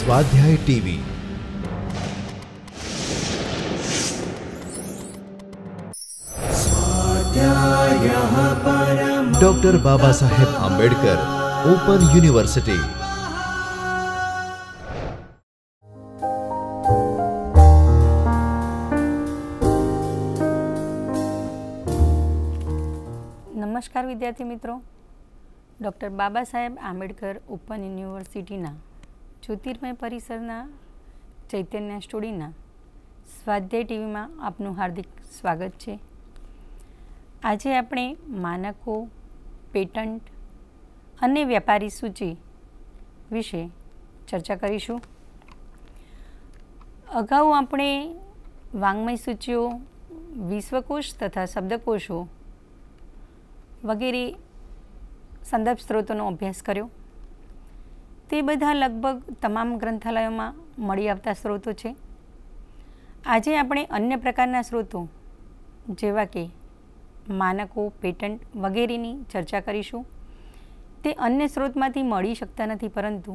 स्वाध्याय TV doctor Baba Saheb Ambedkar open university. नमस्कार विद्यार्थी मित्रों, डॉक्टर बाबा साहेब आंबेडकर ओपन यूनिवर्सिटीना ज्योतिर्मय परिसरना चैतन्य स्टुडियोना स्वाध्याय टीवी में आपનું हार्दिक स्वागत है। आज આપણે માનકો, પેટન્ટ અને વ્યાપારી સૂચિ વિશે ચર્ચા કરીશું। અગાઉ આપણે વાંગ્મય સૂચિઓ, વિશ્વકોશ તથા શબ્દકોશો વગેરે સંદર્ભ સ્ત્રોતોનો અભ્યાસ કર્યો। તે બધા લગભગ તમામ ગ્રંથાલયોમાં મળી આવતા સ્ત્રોતો છે। આજે આપણે અન્ય પ્રકારના સ્ત્રોતો જેવા કે માનકો, પેટન્ટ વગેરેની ચર્ચા કરીશું। તે અન્ય સ્ત્રોતમાંથી મળી શકતા નથી, પરંતુ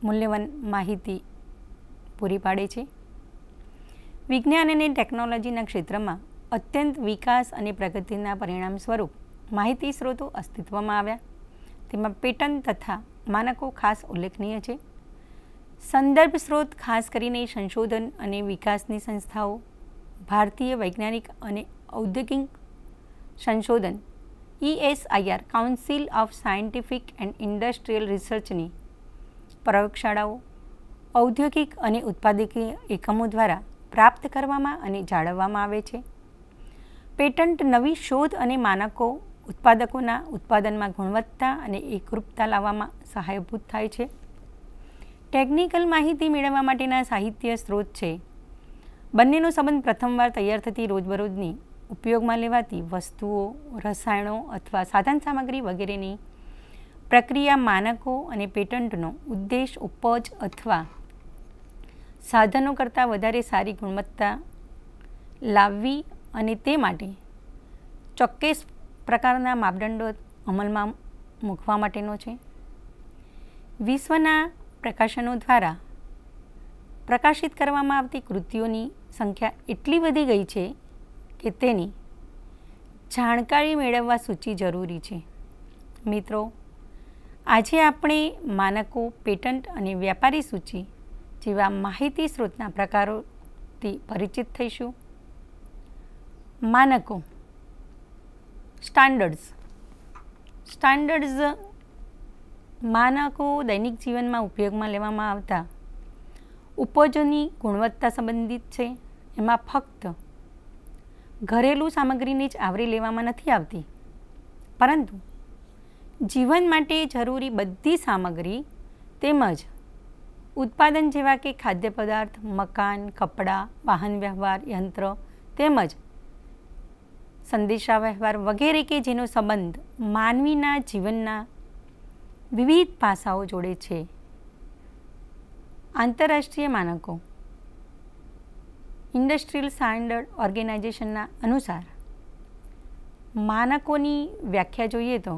મૂલ્યવાન માહિતી પૂરી પાડે છે। વિજ્ઞાન અને ટેકનોલોજીના ક્ષેત્રમાં અત્યંત વિકાસ અને પ્રગતિના પરિણામ સ્વરૂપ માહિતી સ્ત્રોતો અસ્તિત્વમાં આવ્યા। તેમાં પેટન્ટ તથા માનકો ખાસ ઉલ્લેખનીય છે। સંદર્ભ સ્ત્રોત ખાસ કરીને સંશોધન અને વિકાસની સંસ્થાઓ, ભારતીય વૈજ્ઞાનિક અને ઔદ્યોગિક સંશોધન ESIR council of scientific and industrial રિસર્ચની પ્રયોગશાળાઓ, ઔદ્યોગિક અને ઉત્પાદકીય એકમો દ્વારા પ્રાપ્ત કરવામાં અને જાળવવામાં આવે છે। પેટન્ટ નવી શોધ અને માનકો ઉત્પાદકોના ઉત્પાદનમાં ગુણવત્તા અને એકરૂપતા લાવવામાં સહાયભૂત થાય છે। ટેકનિકલ માહિતી મેળવવા માટેના સાહિત્ય સ્ત્રોત છે। બંનેનો સંબંધ પ્રથમવાર તૈયાર થતી રોજબરોજની ઉપયોગમાં લેવાતી વસ્તુઓ, રસાયણો અથવા સાધન સામગ્રી વગેરેની પ્રક્રિયા માનકો અને પેટન્ટનો ઉદ્દેશ ઉપજ અથવા સાધનો કરતાં વધારે સારી ગુણવત્તા લાવવી અને તે માટે ચોક્કસ પ્રકારના માપદંડો અમલમાં મૂકવા માટેનો છે। વિશ્વના પ્રકાશનો દ્વારા પ્રકાશિત કરવામાં આવતી કૃતિઓની સંખ્યા એટલી વધી ગઈ છે કે તેની જાણકારી મેળવવા સૂચિ જરૂરી છે। મિત્રો, આજે આપણે માનકો, પેટન્ટ અને વ્યાપારી સૂચિ જેવા માહિતી સ્ત્રોતના પ્રકારોથી પરિચિત થઈશું। માનકો, સ્ટાન્ડર્ડ્સ માનકો દૈનિક જીવનમાં ઉપયોગમાં લેવામાં આવતા ઉપજોની ગુણવત્તા સંબંધિત છે। એમાં ફક્ત ઘરેલું સામગ્રીને જ આવરી લેવામાં નથી આવતી, પરંતુ જીવન માટે જરૂરી બધી સામગ્રી તેમજ ઉત્પાદન જેવા કે ખાદ્ય પદાર્થ, મકાન, કપડાં, વાહન વ્યવહાર, યંત્ર તેમજ સંદેશા વ્યવહાર વગેરે કે જેનો સંબંધ માનવીના જીવનના વિવિધ પાસાઓ જોડે છે। આંતરરાષ્ટ્રીય માનકો ઇન્ડસ્ટ્રીયલ સ્ટાન્ડર્ડ ઓર્ગેનાઇઝેશનના અનુસાર માનકોની વ્યાખ્યા જોઈએ તો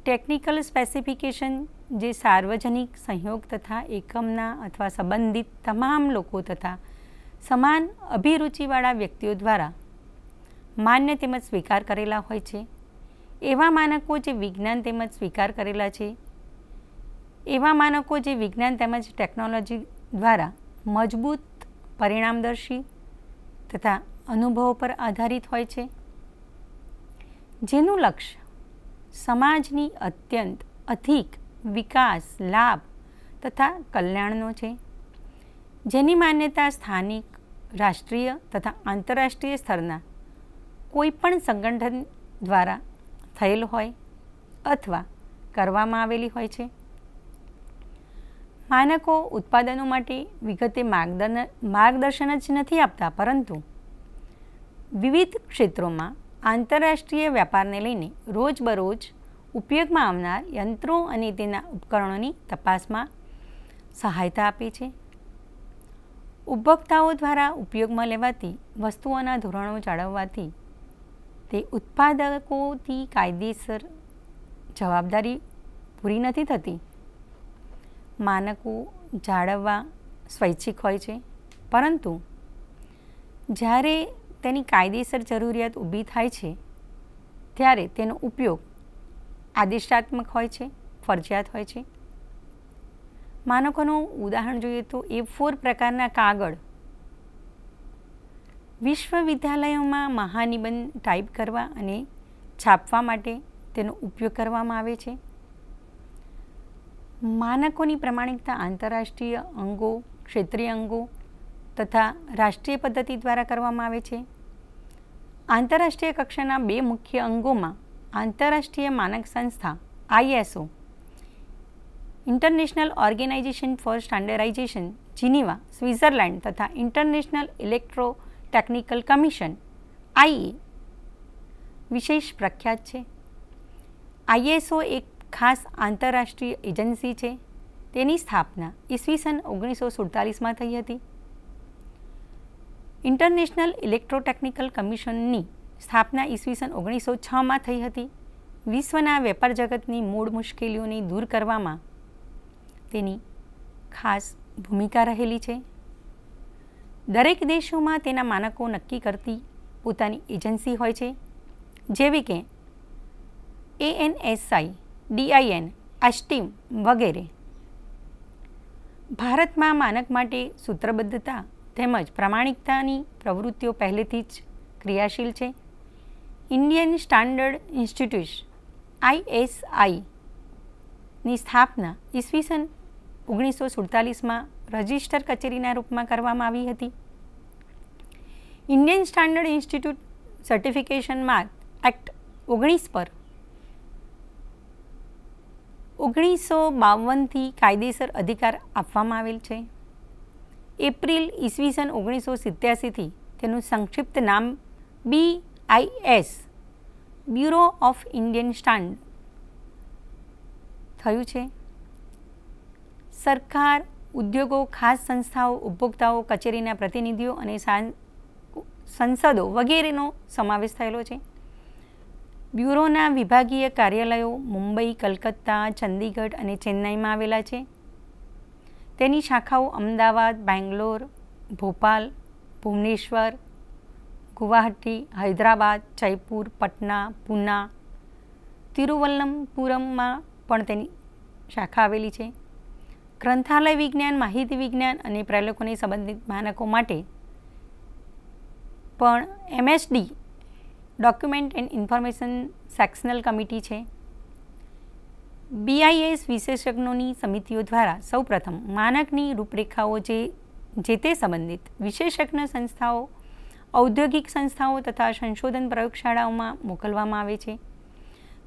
ટેકનિકલ સ્પેસિફિકેશન જે સાર્વજનિક સંયોગ તથા એકમના અથવા સંબંધિત તમામ લોકો તથા સમાન અભિરુચિવાળા વ્યક્તિઓ દ્વારા માન્ય તેમજ સ્વીકાર કરેલા હોય છે। એવા માનકો જે વિજ્ઞાન તેમજ સ્વીકાર કરેલા છે, એવા માનકો જે વિજ્ઞાન તેમજ ટેકનોલોજી દ્વારા મજબૂત, પરિણામદર્શી તથા અનુભવો પર આધારિત હોય છે, જેનું લક્ષ્ય સમાજની અત્યંત અધિક વિકાસ, લાભ તથા કલ્યાણનો છે, જેની માન્યતા સ્થાનિક, રાષ્ટ્રીય તથા આંતરરાષ્ટ્રીય સ્તરના કોઈપણ સંગઠન દ્વારા થયેલ હોય અથવા કરવામાં આવેલી હોય છે। માનકો ઉત્પાદનો માટે વિગતે માર્ગદર્શન જ નથી આપતા, પરંતુ વિવિધ ક્ષેત્રોમાં આંતરરાષ્ટ્રીય વ્યાપારને લઈને રોજબરોજ ઉપયોગમાં આવનાર યંત્રો અને તેના ઉપકરણોની તપાસમાં સહાયતા આપે છે। ઉપભોક્તાઓ દ્વારા ઉપયોગમાં લેવાતી વસ્તુઓના ધોરણો જાળવવાથી તે ઉત્પાદકોથી કાયદેસર જવાબદારી પૂરી નથી થતી, માનકો જાળવવા સ્વૈચ્છિક હોય છે, પરંતુ જ્યારે તેની કાયદેસર જરૂરિયાત ઊભી થાય છે ત્યારે તેનો ઉપયોગ આદેશાત્મક હોય છે, ફરજિયાત હોય છે. માનકોનું ઉદાહરણ જોઈએ તો A4 પ્રકારના કાગળ વિશ્વવિદ્યાલયોમાં મહાનિબંધ ટાઈપ કરવા અને છાપવા માટે તેનો ઉપયોગ કરવામાં આવે છે. માનકોની પ્રમાણિકતા આંતરરાષ્ટ્રીય અંગો, ક્ષેત્રીય અંગો તથા રાષ્ટ્રીય પદ્ધતિ દ્વારા કરવામાં આવે છે. આંતરરાષ્ટ્રીય કક્ષાના 2 મુખ્ય અંગોમાં આંતરરાષ્ટ્રીય માનક સંસ્થા ISO International Organization for Standardization Geneva Switzerland તથા ઇન્ટરનેશનલ ઇલેક્ટ્રોટેકનિકલ કમિશન IA વિશેષ પ્રખ્યાત છે. ISO એક ખાસ આંતરરાષ્ટ્રીય એજન્સી છે. તેની સ્થાપના ઈસવીસન 1947માં થઈ હતી. ઇન્ટરનેશનલ ઇલેક્ટ્રોટેકનિકલ કમિશનની સ્થાપના ઈસવીસન 1906માં થઈ હતી. વિશ્વના વેપાર જગતની મૂળ મુશ્કેલીઓને દૂર કરવામાં તેની ખાસ ભૂમિકા રહેલી છે. દરેક દેશોમાં તેના માનકો નક્કી કરતી પોતાની એજન્સી હોય છે, જેવી કે ANSI, DIN, ASTM વગેરે. ભારતમાં માનક માટે સૂત્રબદ્ધતા તેમજ પ્રમાણિકતાની પ્રવૃત્તિઓ પહેલેથી જ ક્રિયાશીલ છે. ઇન્ડિયન સ્ટાન્ડર્ડ ઇન્સ્ટિટ્યૂટ ISI ની સ્થાપના ઈસવીસન 1947માં રજિસ્ટર કચેરીના રૂપમાં કરવામાં આવી હતી. Indian standard institute certification mark act 19 પર 1952થી કાયદેસર અધિકાર આપવામાં આવેલ છે. એપ્રિલ ઈસવીસન 1987થી તેનું સંક્ષિપ્ત નામ BIS bureau of Indian standard થયું છે. સરકાર, ઉદ્યોગો, ખાસ સંસ્થાઓ, ઉપભોક્તાઓ, કચેરીના પ્રતિનિધિઓ અને સંસદો વગેરેનો સમાવેશ થયેલો છે. બ્યુરોના વિભાગીય કાર્યાલયો મુંબઈ, કલકત્તા, ચંદીગઢ અને ચેન્નાઈમાં આવેલા છે. તેની શાખાઓ અમદાવાદ, બેંગ્લોર, ભોપાલ, ભુવનેશ્વર, ગુવાહાટી, હૈદરાબાદ, જયપુર, પટના, પૂના, તિરુવલ્લમપુરમમાં પણ તેની શાખા આવેલી છે. ગ્રંથાલય વિજ્ઞાન, માહિતી વિજ્ઞાન અને પ્રલેખોને સંબંધિત માનકો માટે પણ MSD document and information sectional committee છે. BIS વિશેષજ્ઞોની સમિતિઓ દ્વારા સૌપ્રથમ માનકની રૂપરેખાઓ જે તે સંબંધિત વિશેષજ્ઞ સંસ્થાઓ, ઔદ્યોગિક સંસ્થાઓ તથા સંશોધન પ્રયોગશાળાઓમાં મોકલવામાં આવે છે.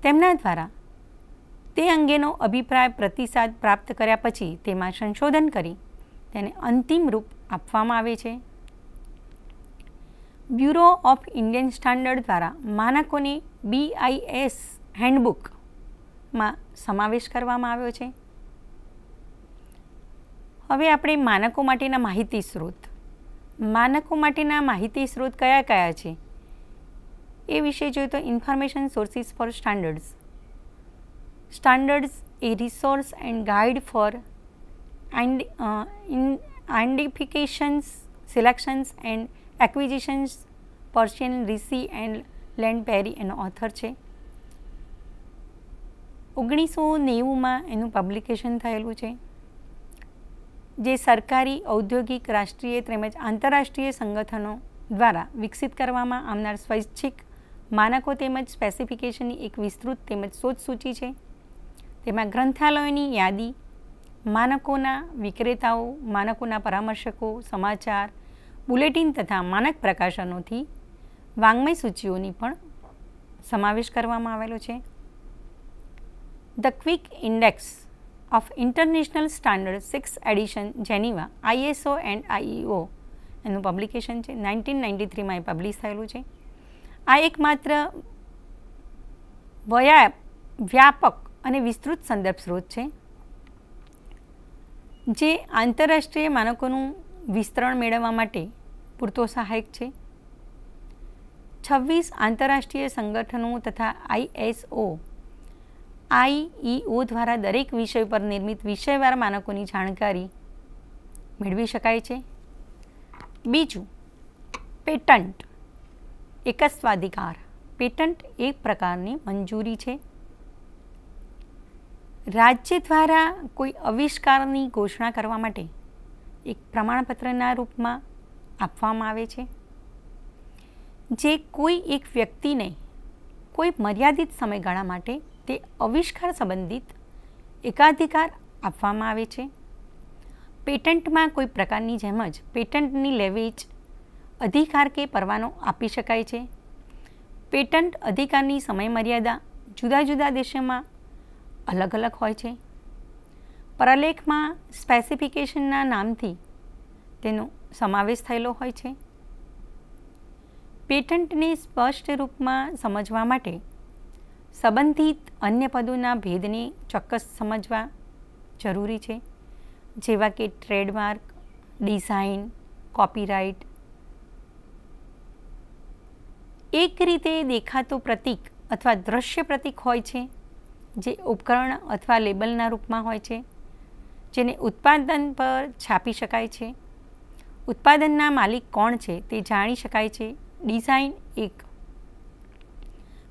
તેમના દ્વારા તે અંગેનો અભિપ્રાય પ્રતિસાદ પ્રાપ્ત કર્યા પછી તેમાં સંશોધન કરી તેને અંતિમ રૂપ આપવામાં આવે છે. બ્યુરો ઓફ ઇન્ડિયન સ્ટાન્ડર્ડ દ્વારા માનકોને BIS હેન્ડબુકમાં સમાવેશ કરવામાં આવ્યો છે. હવે આપણે માનકો માટેના માહિતી સ્ત્રોત. માનકો માટેના માહિતી સ્ત્રોત કયા કયા છે એ વિશે જોઈએ તો information sources for standards. Standards a resource and guide for identifications, selections and acquisitions. Persian Rishi and Land Perry એનો ઓથર છે. 1990માં એનું પબ્લિકેશન થયેલું છે, જે સરકારી, ઔદ્યોગિક, રાષ્ટ્રીય તેમજ આંતરરાષ્ટ્રીય સંગઠનો દ્વારા વિકસિત કરવામાં આવનાર સ્વૈચ્છિક માનકો તેમજ સ્પેસિફિકેશનની એક વિસ્તૃત તેમજ શોધ સૂચિ છે. તેમાં ગ્રંથાલયોની યાદી, માનકોના વિક્રેતાઓ, માનકોના પરામર્શકો, સમાચાર, બુલેટિન તથા માનક પ્રકાશનોથી વાંગ્મય સૂચિઓની પણ સમાવેશ કરવામાં આવેલો છે. The quick index of international standard 6th edition Geneva ISO and IEO એનું પબ્લિકેશન છે. 1993માં એ પબ્લિશ થયેલું છે. આ એકમાત્ર વ્યાપક અને વિસ્તૃત સંદર્ભ સ્ત્રોત છે, જે આંતરરાષ્ટ્રીય માનકોનું વિસ્તરણ મેળવવા માટે પૂરતો સહાયક છે. 26 આંતરરાષ્ટ્રીય સંગઠનો તથા ISO IEO દ્વારા દરેક વિષય પર નિર્મિત વિષયવાર માનકોની જાણકારી મેળવી શકાય છે. બીજું, પેટન્ટ એકસ્વાધિકાર. પેટન્ટ એક પ્રકારની મંજૂરી છે. રાજ્ય દ્વારા કોઈ આવિષ્કારની ઘોષણા કરવા માટે એક પ્રમાણપત્રના રૂપમાં આપવામાં આવે છે, જે કોઈ એક વ્યક્તિને કોઈ મર્યાદિત સમયગાળા માટે તે આવિષ્કાર સંબંધિત એકાધિકાર આપવામાં આવે છે. પેટન્ટમાં કોઈ પ્રકારની જેમ જ પેટન્ટની લેવેચ અધિકાર કે પરવાનો આપી શકાય છે. પેટન્ટ અધિકારની સમયમર્યાદા જુદા જુદા દેશોમાં અલગ અલગ હોય છે. પ્રલેખમાં સ્પેસિફિકેશનના નામથી તેનો સમાવેશ થયેલો હોય છે. પેટન્ટને સ્પષ્ટ રૂપમાં સમજવા માટે સંબંધિત અન્ય પદોના ભેદને ચોક્કસ સમજવા જરૂરી છે, જેવા કે ટ્રેડમાર્ક, ડિઝાઇન, કોપીરાઇટ. એક રીતે દેખાતો પ્રતીક અથવા દ્રશ્ય પ્રતીક હોય છે, જે ઉપકરણ અથવા લેબલના રૂપમાં હોય છે, જેને ઉત્પાદન પર છાપી શકાય છે. ઉત્પાદનના માલિક કોણ છે તે જાણી શકાય છે. ડિઝાઇન એક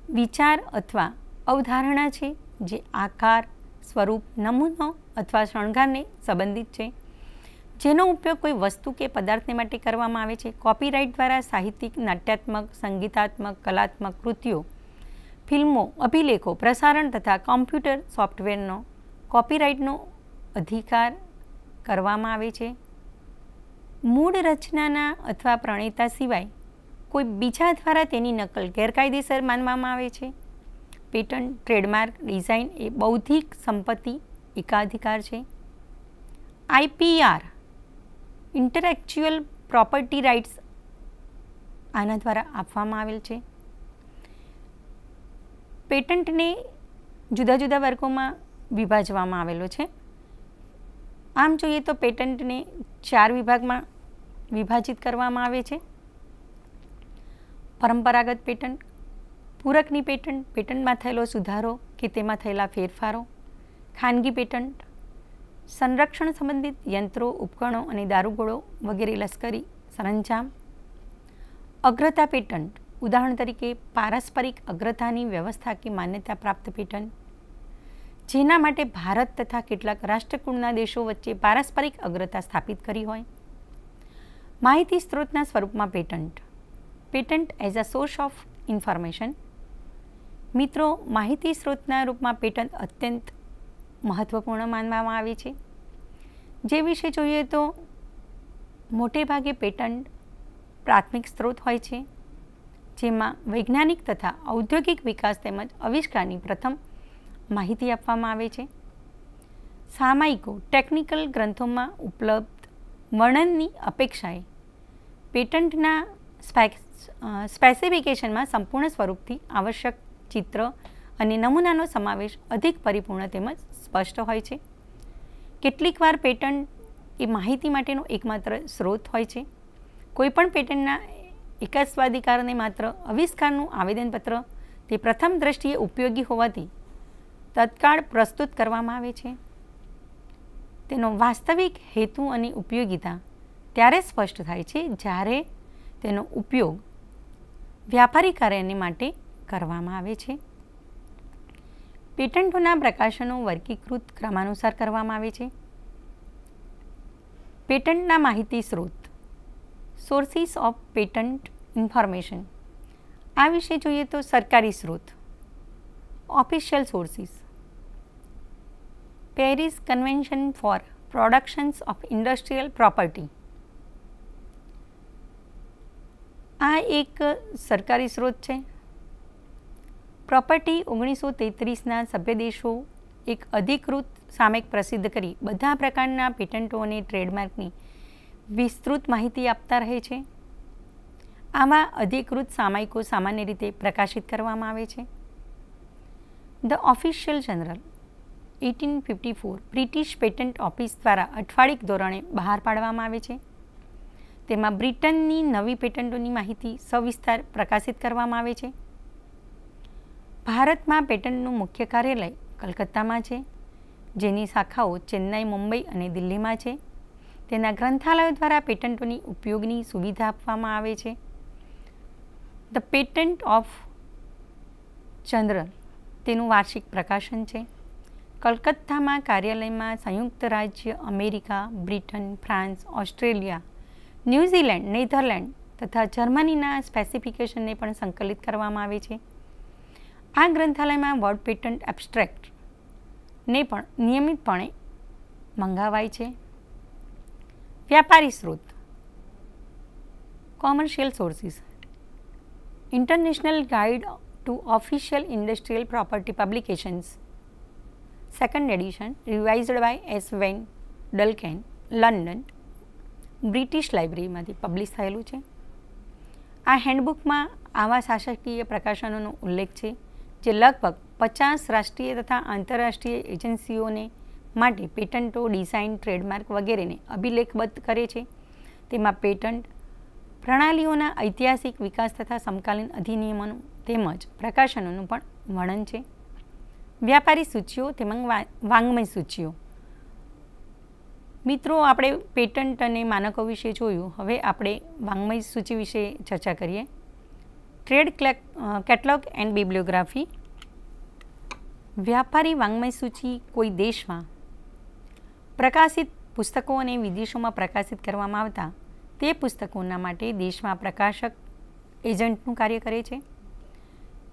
વિચાર અથવા અવધારણા છે, જે આકાર, સ્વરૂપ, નમૂનો અથવા શણગારને સંબંધિત છે, જેનો ઉપયોગ કોઈ વસ્તુ કે પદાર્થને માટે કરવામાં આવે છે. કોપીરાઇટ દ્વારા સાહિત્યિક, નાટ્યાત્મક, સંગીતાત્મક, કલાત્મક કૃતિઓ, ફિલ્મો, અભિલેખો, પ્રસારણ તથા કોમ્પ્યુટર સોફ્ટવેરનો કોપીરાઇટનો અધિકાર કરવામાં આવે છે. મૂળ રચનાના અથવા પ્રણેતા સિવાય કોઈ બીજા દ્વારા તેની નકલ ગેરકાયદેસર માનવામાં આવે છે. પેટન્ટ, ટ્રેડમાર્ક, ડિઝાઇન એ બૌદ્ધિક સંપત્તિ એકાધિકાર છે. IPR ઇન્ટેલેક્ચ્યુઅલ પ્રોપર્ટી રાઇટ્સ આના દ્વારા આપવામાં આવેલ છે. પેટન્ટને જુદા જુદા વર્ગોમાં વિભાજવામાં આવેલો છે. આમ જોઈએ તો પેટન્ટને 4 વિભાગમાં વિભાજિત કરવામાં આવે છે. પરંપરાગત પેટન્ટ, પૂરકની પેટન્ટ, પેટન્ટમાં થયેલો સુધારો કે તેમાં થયેલા ફેરફારો, ખાનગી પેટન્ટ, સંરક્ષણ સંબંધિત યંત્રો, ઉપકરણો અને દારૂગોળો વગેરે લશ્કરી સરંજામ. અગ્રતા પેટન્ટ, ઉદાહરણ તરીકે પારસ્પરિક અગ્રતાની વ્યવસ્થા કે માન્યતા પ્રાપ્ત પેટન્ટ, જેના માટે ભારત તથા કેટલાક રાષ્ટ્રકુળના દેશો વચ્ચે પારસ્પરિક અગ્રતા સ્થાપિત કરી હોય. માહિતી સ્ત્રોતના સ્વરૂપમાં patent. Patent as a source of information. મિત્રો, માહિતી સ્ત્રોતના રૂપમાં પેટન્ટ અત્યંત મહત્વપૂર્ણ માનવામાં આવે છે. જે વિશે જોઈએ તો મોટે ભાગે પેટન્ટ પ્રાથમિક સ્ત્રોત હોય છે, જેમાં વૈજ્ઞાનિક તથા ઔદ્યોગિક વિકાસ તેમજ આવિષ્કારની પ્રથમ માહિતી આપવામાં આવે છે. સામયિકો, ટેકનિકલ ગ્રંથોમાં ઉપલબ્ધ વર્ણનની અપેક્ષાએ પેટન્ટના સ્પેસિફિકેશનમાં સંપૂર્ણ સ્વરૂપથી આવશ્યક ચિત્ર અને નમૂનાનો સમાવેશ અધિક પરિપૂર્ણ તેમજ સ્પષ્ટ હોય છે. કેટલીકવાર પેટન્ટ એ માહિતી માટેનો એકમાત્ર સ્ત્રોત હોય છે. કોઈપણ પેટન્ટના એકસ્વાધિકારને માત્ર આવિષ્કારનું આવેદનપત્ર તે પ્રથમ દ્રષ્ટિએ ઉપયોગી હોવાથી તત્કાળ પ્રસ્તુત કરવામાં આવે છે. તેનો વાસ્તવિક હેતુ અને ઉપયોગિતા ત્યારે સ્પષ્ટ થાય છે જ્યારે તેનો ઉપયોગ વ્યાપારી કાર્યને માટે કરવામાં આવે છે. પેટન્ટોના પ્રકાશનો વર્ગીકૃત ક્રમાનુસાર કરવામાં આવે છે. પેટન્ટના માહિતી સ્ત્રોત, સોર્સિસ ઓફ પેટન્ટ ઇન્ફોર્મેશન. આ વિશે જોઈએ તો સરકારી સ્ત્રોત, official sources, Paris convention for productions of industrial property. આ એક સરકારી સ્ત્રોત છે. પ્રોપર્ટી 1933ના સભ્ય દેશો એક અધિકૃત સામયિક પ્રસિદ્ધ કરી બધા પ્રકારના પેટન્ટો અને ટ્રેડમાર્કની વિસ્તૃત માહિતી આપતા રહે છે. આવા અધિકૃત સામયિકો સામાન્ય રીતે પ્રકાશિત કરવામાં આવે છે. The official general 1854 British patent office દ્વારા અઠવાડિક ધોરણે બહાર પાડવામાં આવે છે. તેમાં બ્રિટનની નવી પેટન્ટોની માહિતી સવિસ્તાર પ્રકાશિત કરવામાં આવે છે. ભારતમાં પેટન્ટનું મુખ્ય કાર્યાલય કલકત્તામાં છે, જેની શાખાઓ ચેન્નાઈ, મુંબઈ અને દિલ્હીમાં છે. તેના ગ્રંથાલયો દ્વારા પેટન્ટોની ઉપયોગની સુવિધા આપવામાં આવે છે. ધ પેટન્ટ ઓફ જનરલ તેનું વાર્ષિક પ્રકાશન છે. કલકત્તામાં કાર્યાલયમાં સંયુક્ત રાજ્ય America, Britain, France, Australia, New Zealand, Netherland તથા જર્મનીના સ્પેસિફિકેશનને પણ સંકલિત કરવામાં આવે છે. આ ગ્રંથાલયમાં વર્ડ પેટન્ટ એબ્સ્ટ્રેક્ટને પણ નિયમિતપણે મંગાવાય છે. વ્યાપારી સ્ત્રોત commercial sources international guide to official industrial property publications second edition revised by S van Dulken, London, British લાઇબ્રેરીમાંથી પબ્લિશ થયેલું છે. આ હેન્ડબુકમાં આવા શાસકીય પ્રકાશનોનો ઉલ્લેખ છે જે લગભગ 50 રાષ્ટ્રીય તથા આંતરરાષ્ટ્રીય એજન્સીઓને માટે પેટન્ટો, ડિઝાઇન, ટ્રેડમાર્ક વગેરેને અભિલેખબદ્ધ કરે છે. તેમાં પેટન્ટ પ્રણાલીઓના ઐતિહાસિક વિકાસ તથા સમકાલીન અધિનિયમોનું તેમજ પ્રકાશનોનું પણ વર્ણન છે. વ્યાપારી સૂચિઓ તેમજ વાંગ્મય સૂચિઓ. મિત્રો, આપણે પેટન્ટ અને માનકો વિશે જોયું. હવે આપણે વાંગ્મય સૂચિ વિશે ચર્ચા કરીએ. Trade catalogue and bibliography. વ્યાપારી વાંગ્મય સૂચિ કોઈ દેશમાં પ્રકાશિત પુસ્તકો અને વિદેશોમાં પ્રકાશિત કરવામાં આવતા તે પુસ્તકોના માટે દેશમાં પ્રકાશક એજન્ટનું કાર્ય કરે છે.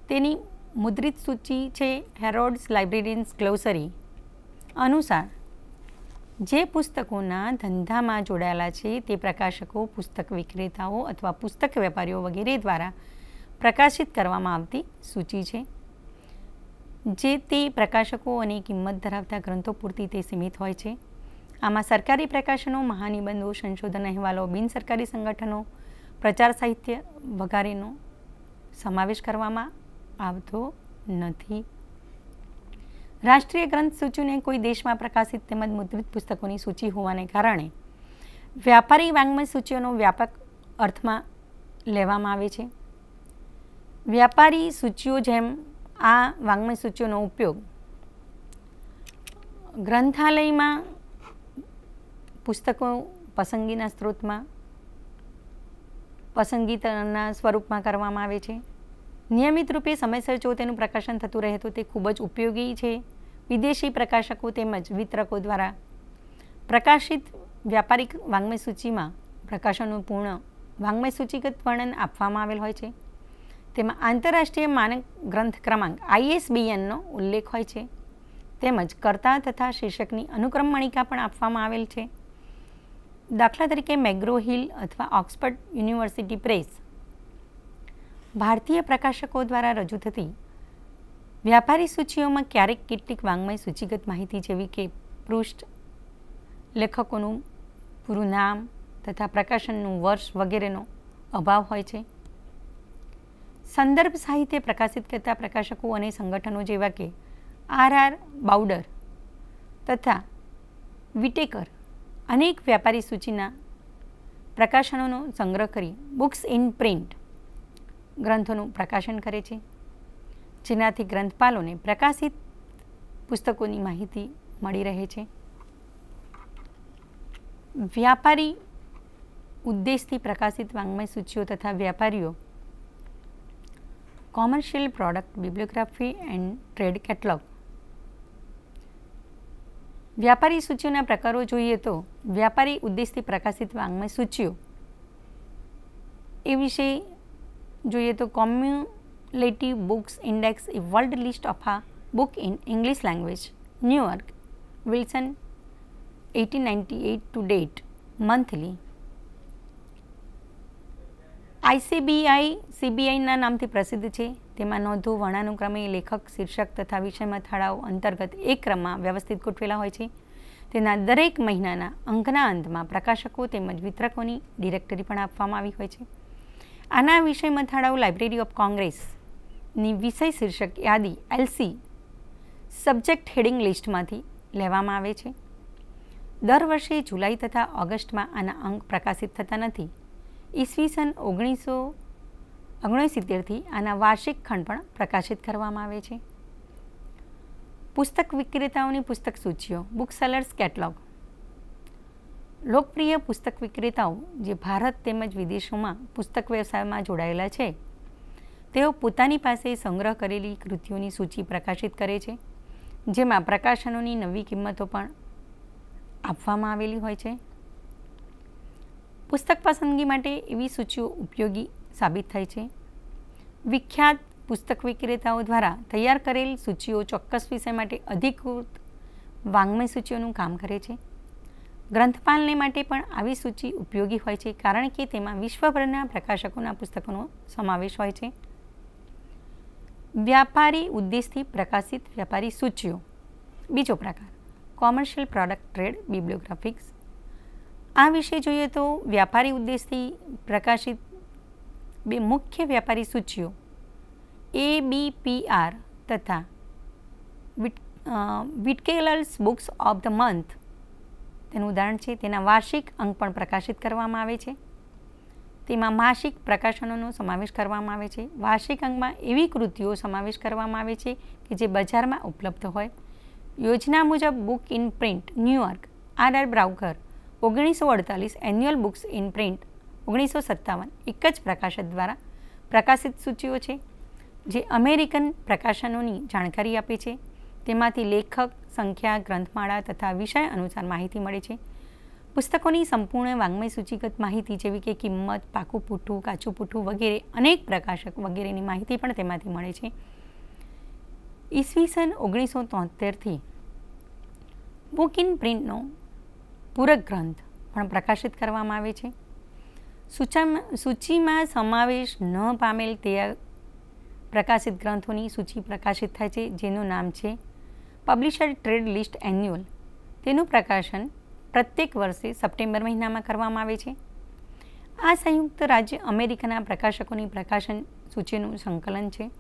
તેની મુદ્રિત સૂચિ છે હેરોડ્સ લાઇબ્રેરિયન્સ ગ્લોસરી અનુસાર જે પુસ્તકોના ધંધામાં જોડાયેલા છે તે પ્રકાશકો, પુસ્તક વિક્રેતાઓ અથવા પુસ્તક વેપારીઓ વગેરે દ્વારા પ્રકાશિત કરવામાં આવતી સૂચિ છે. જે તે પ્રકાશકો અને કિંમત ધરાવતા ગ્રંથો પૂરતી તે સીમિત હોય છે. આમાં સરકારી પ્રકાશનો, મહાનિબંધો, સંશોધન અહેવાલો, બિનસરકારી સંગઠનો, પ્રચાર સાહિત્ય વગેરેનો સમાવેશ કરવામાં આવતો નથી. રાષ્ટ્રીય ગ્રંથ સૂચિને કોઈ દેશમાં પ્રકાશિત તેમજ મુદ્રિત પુસ્તકોની સૂચિ હોવાને કારણે વ્યાપારી વાંગ્મય સૂચિઓનો વ્યાપક અર્થમાં લેવામાં આવે છે. વ્યાપારી સૂચિઓ જેમ આ વાંગ્મય સૂચિઓનો ઉપયોગ ગ્રંથાલયમાં પુસ્તકો પસંદગીના સ્ત્રોતમાં પસંદગીના સ્વરૂપમાં કરવામાં આવે છે. નિયમિત રૂપે સમયસર જો તેનું પ્રકાશન થતું રહે તો તે ખૂબ જ ઉપયોગી છે. વિદેશી પ્રકાશકો તેમજ વિતરકો દ્વારા પ્રકાશિત વ્યાપારિક વાંગ્મય સૂચિમાં પ્રકાશનનું પૂર્ણ વાંગ્મય સૂચિગત વર્ણન આપવામાં આવેલ હોય છે. તેમાં આંતરરાષ્ટ્રીય માનક ગ્રંથ ક્રમાંક ISBNનો ઉલ્લેખ હોય છે. તેમજ કર્તા તથા શીર્ષકની અનુક્રમ મણિકા પણ આપવામાં આવેલ છે. દાખલા તરીકે મેગ્રો હિલ અથવા ઓક્સફર્ડ યુનિવર્સિટી પ્રેસ ભારતીય પ્રકાશકો દ્વારા રજૂ થતી વ્યાપારી સૂચિઓમાં ક્યારેક કેટલીક વાંગ્મય સૂચિગત માહિતી જેવી કે પૃષ્ઠ, લેખકોનું પૂરું નામ તથા પ્રકાશનનું વર્ષ વગેરેનો અભાવ હોય છે. સંદર્ભ સાહિત્ય પ્રકાશિત કરતા પ્રકાશકો અને સંગઠનો જેવા કે RR બાઉડર તથા વિટેકર અનેક વ્યાપારી સૂચિના પ્રકાશનોનો સંગ્રહ કરી બુક્સ ઇન પ્રિન્ટ ગ્રંથોનું પ્રકાશન કરે છે, જેનાથી ગ્રંથપાલોને પ્રકાશિત પુસ્તકોની માહિતી મળી રહે છે. વ્યાપારી ઉદ્દેશથી પ્રકાશિત વાંગ્મય સૂચિઓ તથા વ્યાપારીઓ commercial product bibliography and trade catalogue. વ્યાપારી સૂચિઓના પ્રકારો જોઈએ તો વ્યાપારી ઉદ્દેશથી પ્રકાશિત વાંગ્મય સૂચિઓ એ વિશે જોઈએ તો cumulative books index a world list of a book in English language, New York, Wilson 1898 to date, monthly. CBIના નામથી પ્રસિદ્ધ છે. તેમાં નોંધો વર્ણાનુક્રમે લેખક, શીર્ષક તથા વિષય મથાળાઓ અંતર્ગત એક ક્રમમાં વ્યવસ્થિત ગોઠવેલા હોય છે. તેના દરેક મહિનાના અંકના અંતમાં પ્રકાશકો તેમજ વિતરકોની ડિરેક્ટરી પણ આપવામાં આવી હોય છે. આના વિષય મથાળાઓ લાઇબ્રેરી ઓફ કોંગ્રેસની વિષય શીર્ષક યાદી LC સબ્જેક્ટ હેડિંગ લિસ્ટમાંથી લેવામાં આવે છે. દર વર્ષે જુલાઈ તથા ઓગસ્ટમાં આના અંક પ્રકાશિત થતા નથી. ઈસવીસન 1969થી આના વાર્ષિક ખંડ પણ પ્રકાશિત કરવામાં આવે છે. પુસ્તક વિક્રેતાઓની પુસ્તક સૂચિઓ, બુક સેલર્સ કેટલોગ. લોકપ્રિય પુસ્તક વિક્રેતાઓ જે ભારત તેમજ વિદેશોમાં પુસ્તક વ્યવસાયમાં જોડાયેલા છે, તેઓ પોતાની પાસે સંગ્રહ કરેલી કૃતિઓની સૂચિ પ્રકાશિત કરે છે, જેમાં પ્રકાશનોની નવી કિંમતો પણ આપવામાં આવેલી હોય છે. પુસ્તક પસંદગી માટે એવી સૂચિઓ ઉપયોગી સાબિત થાય છે. વિખ્યાત પુસ્તક વિક્રેતાઓ દ્વારા તૈયાર કરેલ સૂચિઓ ચોક્કસ વિષય માટે અધિકૃત વાંગ્મય સૂચિઓનું કામ કરે છે. ગ્રંથપાલને માટે પણ આવી સૂચિ ઉપયોગી હોય છે, કારણ કે તેમાં વિશ્વભરના પ્રકાશકોના પુસ્તકોનો સમાવેશ હોય છે. વ્યાપારી ઉદ્દેશથી પ્રકાશિત વ્યાપારી સૂચિઓ. બીજો પ્રકાર, કોમર્શિયલ પ્રોડક્ટ ટ્રેડ બિબ્લિયોગ્રાફિક્સ. આ વિશે જોઈએ તો વ્યાપારી ઉદ્દેશથી પ્રકાશિત બે મુખ્ય વ્યાપારી સૂચિઓ ABPR તથા વિટકેલર્સ બુક્સ ઓફ ધ મંથ તેનું ઉદાહરણ છે. તેના વાર્ષિક અંક પણ પ્રકાશિત કરવામાં આવે છે. તેમાં માસિક પ્રકાશનોનો સમાવેશ કરવામાં આવે છે. વાર્ષિક અંકમાં એવી કૃતિઓ સમાવેશ કરવામાં આવે છે કે જે બજારમાં ઉપલબ્ધ હોય. યોજના મુજબ book in print New York RR બ્રાઉકર 1948, annual books in print 1957 એક જ પ્રકાશક દ્વારા પ્રકાશિત સૂચિઓ છે, જે અમેરિકન પ્રકાશનોની જાણકારી આપે છે. તેમાંથી લેખક, સંખ્યા, ગ્રંથમાળા તથા વિષય અનુસાર માહિતી મળે છે. પુસ્તકોની સંપૂર્ણ વાંગ્મય સૂચિગત માહિતી જેવી કે કિંમત, પાકું પૂઠું, કાચું પૂઠું વગેરે અનેક પ્રકાશક વગેરેની માહિતી પણ તેમાંથી મળે છે. ઈસવીસન 1973થી બુક ઇન પ્રિન્ટનો પૂરક ગ્રંથ પણ પ્રકાશિત કરવામાં આવે છે. સૂચિમાં સમાવેશ ન પામેલ તે પ્રકાશિત ગ્રંથોની સૂચિ પ્રકાશિત થાય છે, જેનું નામ છે પબ્લિશર ટ્રેડ લિસ્ટ એન્યુઅલ. તેનું પ્રકાશન પ્રત્યેક વર્ષે સપ્ટેમ્બર મહિનામાં કરવામાં આવે છે. આ સંયુક્ત રાજ્ય અમેરિકાના પ્રકાશકોની પ્રકાશન સૂચિનું સંકલન છે.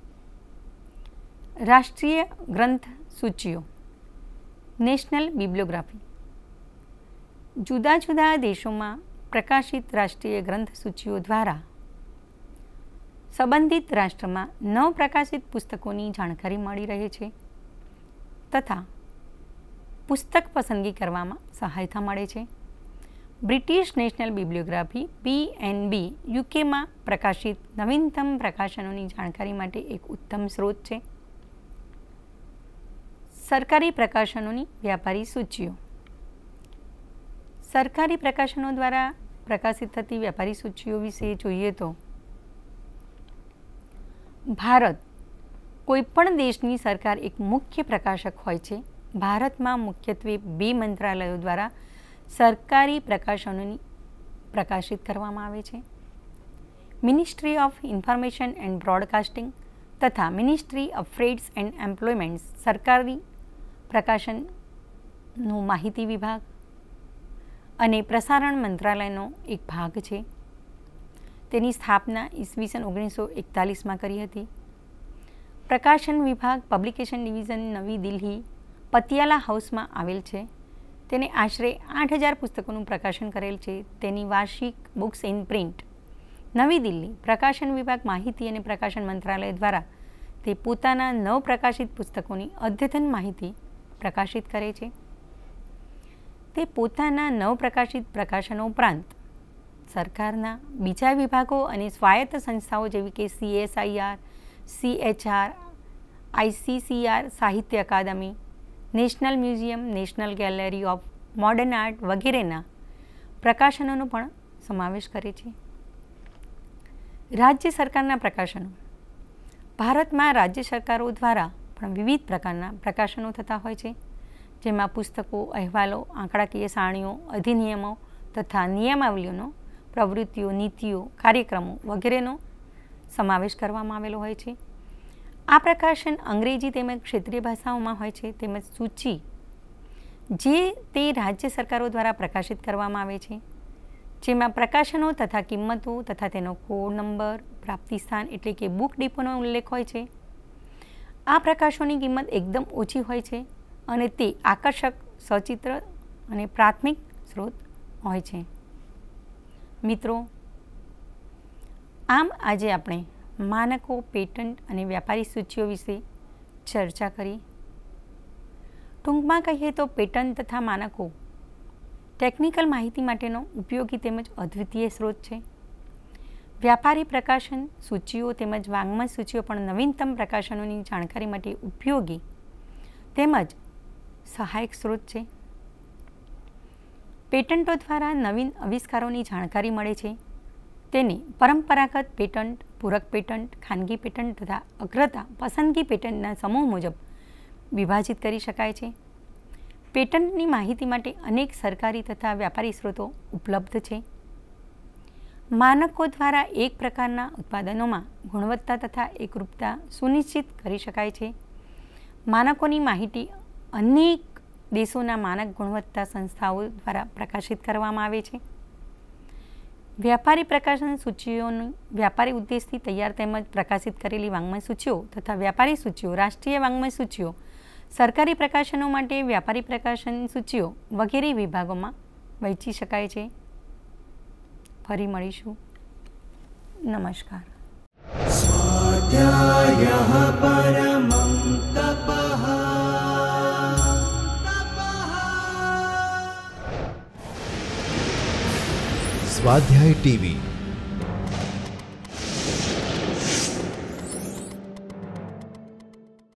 રાષ્ટ્રીય ગ્રંથ સૂચિઓ, નેશનલ બિબ્લિયોગ્રાફી. જુદા જુદા દેશોમાં પ્રકાશિત રાષ્ટ્રીય ગ્રંથ સૂચિઓ દ્વારા સંબંધિત રાષ્ટ્રમાં નવ પ્રકાશિત પુસ્તકોની જાણકારી મળી રહે છે તથા પુસ્તક પસંદગી કરવામાં સહાયતા મળે છે. બ્રિટિશ નેશનલ બિબ્લિયોગ્રાફી BNB યુકેમાં પ્રકાશિત નવીનતમ પ્રકાશનોની જાણકારી માટે એક ઉત્તમ સ્ત્રોત છે. સરકારી પ્રકાશનોની વ્યાપારી સૂચિઓ. સરકારી પ્રકાશનો દ્વારા પ્રકાશિત થતી વ્યાપારી સૂચિઓ વિશે જોઈએ તો ભારત કોઈપણ દેશની સરકાર એક મુખ્ય પ્રકાશક હોય છે. ભારતમાં મુખ્યત્વે 2 મંત્રાલયો દ્વારા સરકારી પ્રકાશનોની પ્રકાશિત કરવામાં આવે છે. Ministry of information and broadcasting તથા ministry of trades and employment સરકારી પ્રકાશનનો માહિતી વિભાગ અને પ્રસારણ મંત્રાલયનો એક ભાગ છે. તેની સ્થાપના ઈસવીસન 1941માં કરી હતી. પ્રકાશન વિભાગ પબ્લિકેશન ડિવિઝન નવી દિલ્હી પતિયાલા હાઉસમાં આવેલ છે. તેને આશરે 8000 પુસ્તકોનું પ્રકાશન કરેલ છે. તેની વાર્ષિક બુક્સ ઇન પ્રિન્ટ નવી દિલ્હી પ્રકાશન વિભાગ માહિતી અને પ્રકાશન મંત્રાલય દ્વારા તે પોતાના નવ પ્રકાશિત પુસ્તકોની અદ્યતન માહિતી પ્રકાશિત કરે છે. તે પોતાના નવ પ્રકાશિત પ્રકાશનો ઉપરાંત સરકારના બીજા વિભાગો અને સ્વાયત્ત સંસ્થાઓ જેવી કે CSIR, CHR, ICCR, Sahitya Akademi, national museum, national gallery of modern art વગેરેના પ્રકાશનોનો પણ સમાવેશ કરે છે. રાજ્ય સરકારના પ્રકાશનો. ભારતમાં રાજ્ય સરકારો દ્વારા પણ વિવિધ પ્રકારના પ્રકાશનો થતા હોય છે, જેમાં પુસ્તકો, અહેવાલો, આંકડાકીય સારણીઓ, અધિનિયમો તથા નિયમાવલીઓનો પ્રવૃત્તિઓ, નીતિઓ, કાર્યક્રમો વગેરેનો સમાવેશ કરવામાં આવેલો હોય છે. આ પ્રકાશન અંગ્રેજી તેમજ ક્ષેત્રીય ભાષાઓમાં હોય છે. તેમજ સૂચિ જે તે રાજ્ય સરકારો દ્વારા પ્રકાશિત કરવામાં આવે છે, જેમાં પ્રકાશનો તથા કિંમતો તથા તેનો કોડ નંબર, પ્રાપ્તિ સ્થાન એટલે કે બુક ડિપોનો ઉલ્લેખ હોય છે. આ પ્રકાશનોની કિંમત એકદમ ઓછી હોય છે અને તે આકર્ષક, સચિત્ર અને પ્રાથમિક સ્ત્રોત હોય છે. મિત્રો, આમ આજે આપણે માનકો, પેટન્ટ અને વ્યાપારી સૂચિઓ વિશે ચર્ચા કરી. ટૂંકમાં કહીએ તો પેટન્ટ તથા માનકો ટેકનિકલ માહિતી માટેનો ઉપયોગી તેમજ અદ્વિતીય સ્ત્રોત છે. વ્યાપારી પ્રકાશન સૂચિઓ તેમજ વાંગ્મય સૂચિઓ પણ નવીનતમ પ્રકાશનોની જાણકારી માટે ઉપયોગી તેમજ સહાયક સ્ત્રોત છે. પેટન્ટો દ્વારા નવીન આવિષ્કારોની જાણકારી મળે છે. તેને પરંપરાગત પેટન્ટ, પૂરક પેટન્ટ, ખાનગી પેટન્ટ તથા અગ્રતા પસંદગી પેટન્ટના સમૂહ મુજબ વિભાજિત કરી શકાય છે. પેટન્ટની માહિતી માટે અનેક સરકારી તથા વ્યાપારી સ્ત્રોતો ઉપલબ્ધ છે. માનકો દ્વારા એક પ્રકારના ઉત્પાદનોમાં ગુણવત્તા તથા એકરૂપતા સુનિશ્ચિત કરી શકાય છે. માનકોની માહિતી અનેક દેશોના માનક ગુણવત્તા સંસ્થાઓ દ્વારા પ્રકાશિત કરવામાં આવે છે. વ્યાપારી પ્રકાશન સૂચિઓનું વ્યાપારી ઉદ્દેશથી તૈયાર તેમજ પ્રકાશિત કરેલી વાંગ્મય સૂચિઓ તથા વ્યાપારી સૂચિઓ, રાષ્ટ્રીય વાંગ્મય સૂચિઓ, સરકારી પ્રકાશનો માટે વ્યાપારી પ્રકાશન સૂચિઓ વગેરે વિભાગોમાં વહેંચી શકાય છે. ફરી મળીશું. નમસ્કાર. स्वाध्यायः परमं तपः. સ્વાધ્યાય ટીવી